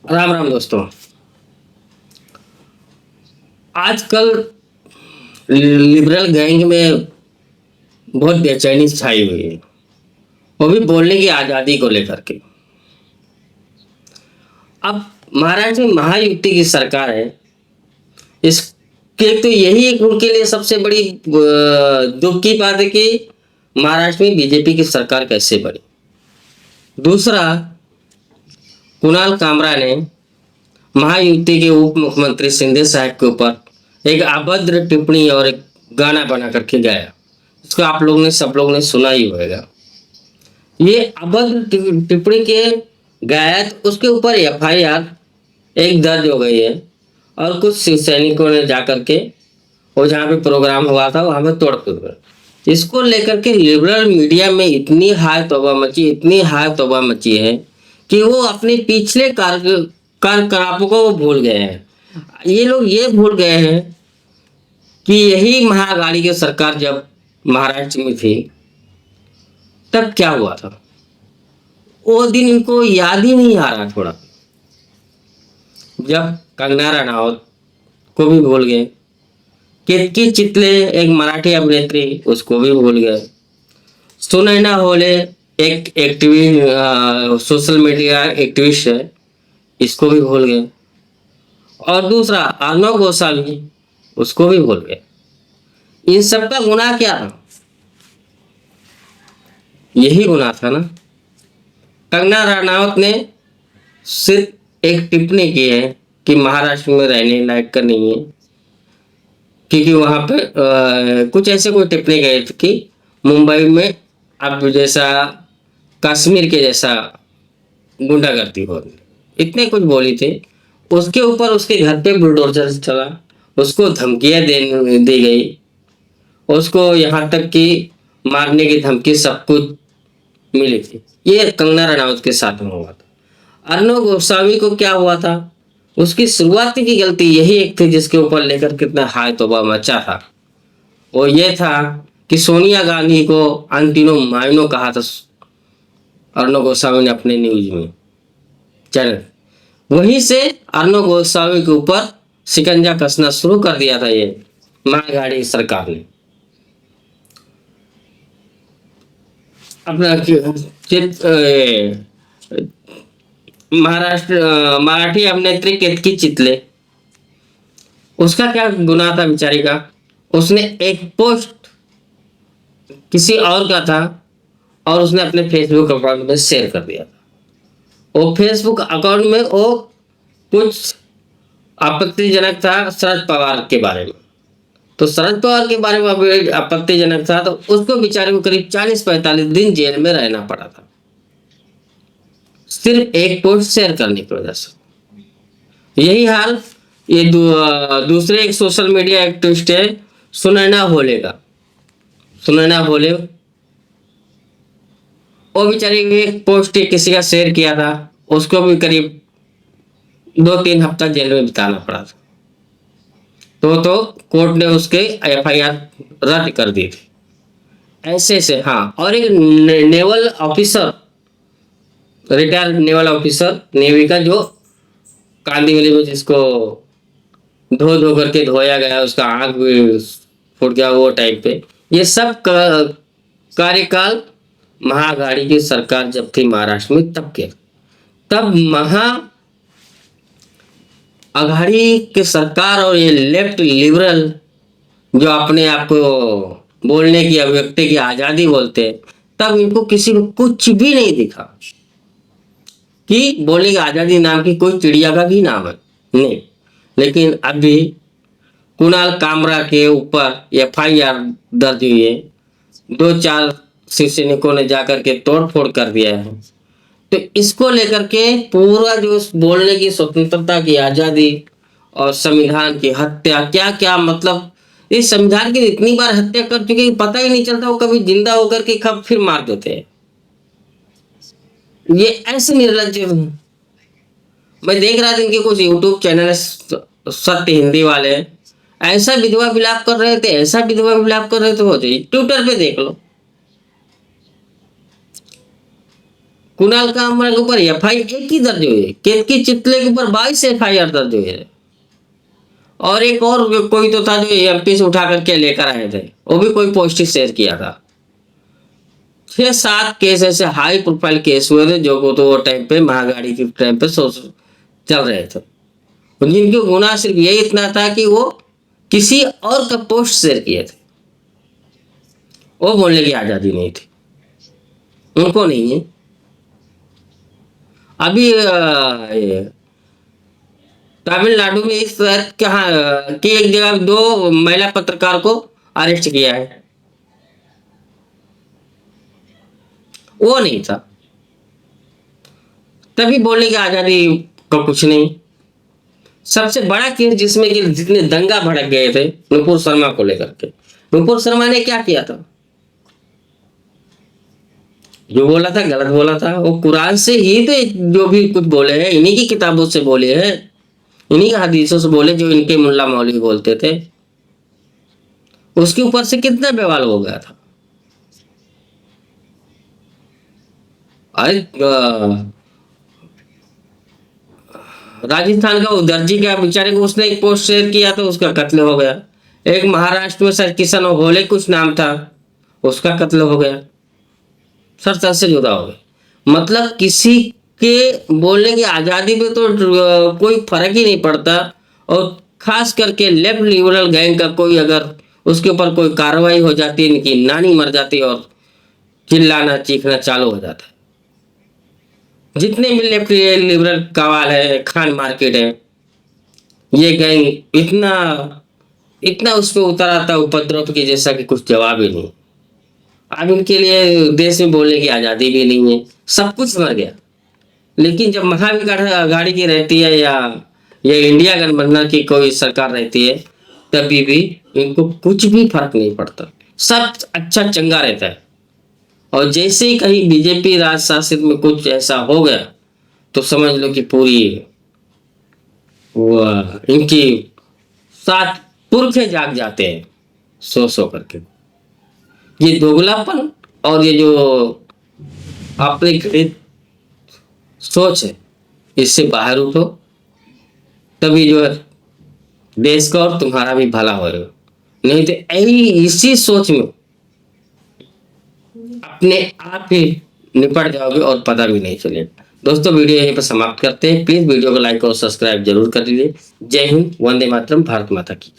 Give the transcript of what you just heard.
राम राम दोस्तों। आजकल liberal gang में बहुत बेचैनी छाई हुई है, वो भी बोलने की आजादी को लेकर के। अब महाराष्ट्र में महायुति की सरकार है। इसके तो यही एक उनके लिए सबसे बड़ी दुख की बात है कि महाराष्ट्र में बीजेपी की सरकार कैसे बनी। दूसरा, कुणाल कामरा ने महायुति के उप मुख्यमंत्री शिंदे साहब के ऊपर एक अभद्र टिप्पणी और एक गाना बना करके गाया। इसको आप लोगों ने सब लोगों ने सुना ही होगा। ये अभद्र टिप्पणी के गाया तो उसके ऊपर एफआईआर एक दर्ज हो गई है और कुछ शिव सैनिकों ने जाकर के वो जहाँ पे प्रोग्राम हुआ था वहां पे तोड़ फोड़ कर इसको लेकर के लिबरल मीडिया में इतनी हाय तौबा मची है कि वो अपने पिछले कार्यकलापों को वो भूल गए हैं। ये लोग ये भूल गए हैं कि यही महाअघाड़ी की सरकार जब महाराष्ट्र में थी तब क्या हुआ था। वो दिन इनको याद ही नहीं आ रहा। थोड़ा जब कंगना रनावत को भी भूल गए, केतकी चितले एक मराठी अभिनेत्री उसको भी भूल गए, सुनैना होले एक एक्टिविस्ट सोशल मीडिया एक्टिविस्ट है इसको भी भूल गए, और दूसरा अर्णव गोस्वामी उसको भी भूल गए। इन सबका गुनाह क्या था? यही गुनाह था ना। कंगना रनावत ने सिर्फ एक टिप्पणी की है कि महाराष्ट्र में रहने लायक का नहीं है, क्योंकि वहां पे कुछ ऐसे कोई टिप्पणी गए थे कि मुंबई में अब जैसा कश्मीर के जैसा गुंडागर्दी हो रही, इतने कुछ बोली थी। उसके ऊपर उसके घर पे बुलडोजर चला, उसको धमकियां दी गई, उसको यहाँ तक कि मारने की धमकी सब कुछ मिली थी। ये कंगना रनावत के साथ में हुआ था। अर्णव गोस्वामी को क्या हुआ था? उसकी शुरुआती की गलती यही एक थी जिसके ऊपर लेकर कितना हाय तौबा मचा था। वो ये था कि सोनिया गांधी को अंतिनो माइनो कहा था अर्णव गोस्वामी ने अपने न्यूज में चैनल। वहीं से अर्णव गोस्वामी के ऊपर शिकंजा कसना शुरू कर दिया था ये महाअघाड़ी सरकार ने। अपना मराठी अभिनेत्री केतकी चितले, उसका क्या गुनाह था बेचारी का? उसने एक पोस्ट किसी और का था और उसने अपने फेसबुक अकाउंट में शेयर कर दिया था। वो फेसबुक अकाउंट में वो कुछ आपत्तिजनक था शरद पवार के बारे में। तो शरद पवार के बारे में आपत्तिजनक था तो उसको बेचारे को करीब 40-45 दिन जेल में रहना पड़ा था, सिर्फ एक पोस्ट शेयर करने की वजह से। यही हाल ये दूसरे एक सोशल मीडिया एक्टिविस्ट है सुनैना होले का। सुनैना होले वो बेचारी एक पोस्ट किसी का शेयर किया था, उसको भी करीब 2-3 हफ्ता जेल में बिताना पड़ा था। तो कोर्ट ने उसके एफआईआर रद्द कर दी थी। ऐसे से हाँ, और एक naval officer, retired naval officer navy का, जो कांदीवली में जिसको धो करके धोया गया, उसका आंख भी फूट गया वो टाइम पे। ये सब कार्यकाल महाअघाड़ी की सरकार जब थी महाराष्ट्र में तब महाअघाड़ी की सरकार और ये लेफ्ट लिबरल जो अपने आप को बोलने की अभिव्यक्ति की आजादी बोलते हैं, तब इनको किसी को कुछ भी नहीं दिखा कि बोलने की आजादी नाम की कोई चिड़िया का भी नाम है नहीं। लेकिन अभी कुणाल कामरा के ऊपर एफआईआर दर्ज हुई है, 2-4 शिव सैनिकों ने जाकर के तोड़फोड़ कर दिया है। तो इसको लेकर के पूरा जो बोलने की स्वतंत्रता की आजादी और संविधान की हत्या, क्या क्या मतलब, इस संविधान की इतनी बार हत्या कर चुके पता ही नहीं चलता, वो कभी जिंदा होकर के कब फिर मार देते हैं। ये ऐसे निर्लज्ज। मैं देख रहा था इनके कुछ यूट्यूब चैनल सत्य हिंदी वाले ऐसा विधवा विलाप कर रहे थे, ऐसा विधवा विलाप कर रहे थे, हो जाए ट्विटर पे देख लो। कुणाल कामरा के ऊपर FIR एक ही दर्ज हुई है, केतकी चितले के ऊपर 22 FIR दर्ज हुई है। और एक और कोई तो था जो MP से उठा करके लेकर आए थे, वो भी कोई पोस्ट शेयर किया था। 6-7 केस ऐसे हाई प्रोफाइल केस हुए थे जो को तो वो टाइम पे महागाड़ी के टाइम पे चल रहे थे, जिनके गुनाह सिर्फ यही इतना था कि वो किसी और का पोस्ट शेयर किए थे। वो बोलने की आजादी नहीं थी, उनको नहीं है। अभी तमिलनाडु में इस कहाँ की एक जगह 2 महिला पत्रकार को अरेस्ट किया है, वो नहीं था। तभी बोलने की आजादी का कुछ नहीं। सबसे बड़ा केस जिसमें कि जितने दंगा भड़क गए थे नुपुर शर्मा को लेकर के, नुपुर शर्मा ने क्या किया था? जो बोला था गलत बोला था। वो कुरान से ही तो जो भी कुछ बोले हैं इन्हीं की किताबों से बोले हैं, इन्हीं का हदीसों से बोले जो इनके मुल्ला मौलवी बोलते थे। उसके ऊपर से कितना बवाल हो गया था। अरे राजस्थान का दर्जी का बेचारे को उसने एक पोस्ट शेयर किया तो उसका कत्ल हो गया। एक महाराष्ट्र में सर किशन होले कुछ नाम था, उसका कत्ल हो गया, सर से जुदा हो गया। मतलब किसी के बोलने की आज़ादी पे तो कोई फर्क ही नहीं पड़ता। और खास करके लेफ्ट लिबरल गैंग का कोई अगर उसके ऊपर कोई कार्रवाई हो जाती है, इनकी नानी मर जाती है और चिल्लाना चीखना चालू हो जाता है। जितने भी लेफ्ट लिबरल कवाल है, खान मार्केट है, ये गैंग इतना इतना उस पर उतर आता है उपद्रव की जैसा कि कुछ जवाब ही नहीं। अब इनके लिए देश में बोलने की आज़ादी भी नहीं है, सब कुछ मर गया। लेकिन जब महाविकास आघाड़ी की रहती है या ये इंडिया गठबंधन की कोई सरकार रहती है, तभी भी इनको कुछ भी फर्क नहीं पड़ता, सब अच्छा चंगा रहता है। और जैसे ही कहीं बीजेपी राज शासित में कुछ ऐसा हो गया तो समझ लो कि पूरी इनकी 7 पुरखे जाग जाते हैं सो करके। ये दोगलापन और ये जो अपने घृणित सोच है, इससे बाहर उठो, तभी जो है देश का और तुम्हारा भी भला होगा। नहीं तो इसी सोच में अपने आप ही निपट जाओगे और पता भी नहीं चलेगा। दोस्तों वीडियो यहीं पर समाप्त करते हैं। प्लीज वीडियो को लाइक और सब्सक्राइब जरूर कर लीजिए। जय हिंद, वंदे मातरम, भारत माता की।